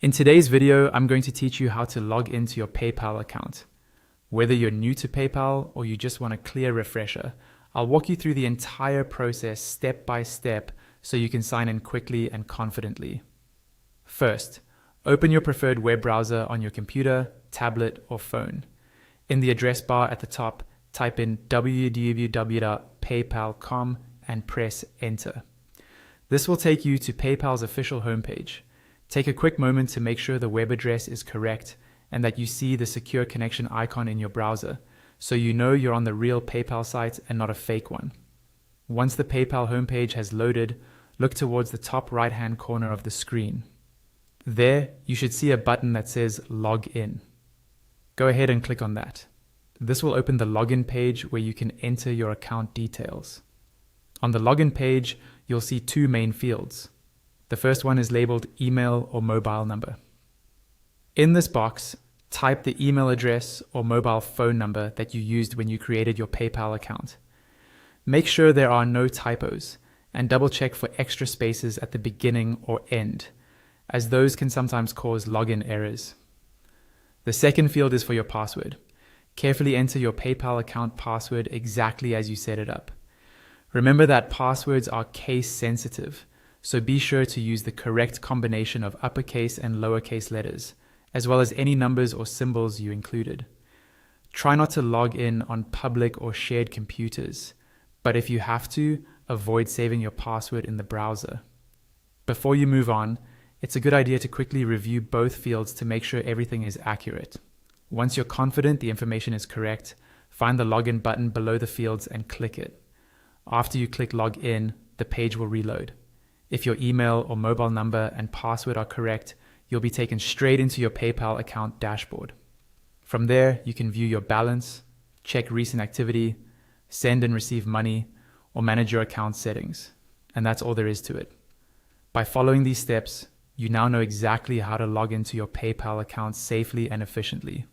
In today's video, I'm going to teach you how to log into your PayPal account. Whether you're new to PayPal or you just want a clear refresher, I'll walk you through the entire process step by step so you can sign in quickly and confidently. First, open your preferred web browser on your computer, tablet, or phone. In the address bar at the top, type in www.paypal.com and press enter. This will take you to PayPal's official homepage. Take a quick moment to make sure the web address is correct and that you see the secure connection icon in your browser, so you know you're on the real PayPal site and not a fake one. Once the PayPal homepage has loaded, look towards the top right-hand corner of the screen. There, you should see a button that says Log In. Go ahead and click on that. This will open the login page where you can enter your account details. On the login page, you'll see two main fields. The first one is labeled email or mobile number. In this box, type the email address or mobile phone number that you used when you created your PayPal account. Make sure there are no typos and double check for extra spaces at the beginning or end, as those can sometimes cause login errors. The second field is for your password. Carefully enter your PayPal account password exactly as you set it up. Remember that passwords are case sensitive, so be sure to use the correct combination of uppercase and lowercase letters, as well as any numbers or symbols you included. Try not to log in on public or shared computers, but if you have to, avoid saving your password in the browser. Before you move on, it's a good idea to quickly review both fields to make sure everything is accurate. Once you're confident the information is correct, find the login button below the fields and click it. After you click log in, the page will reload. If your email or mobile number and password are correct, you'll be taken straight into your PayPal account dashboard. From there, you can view your balance, check recent activity, send and receive money, or manage your account settings. And that's all there is to it. By following these steps, you now know exactly how to log into your PayPal account safely and efficiently.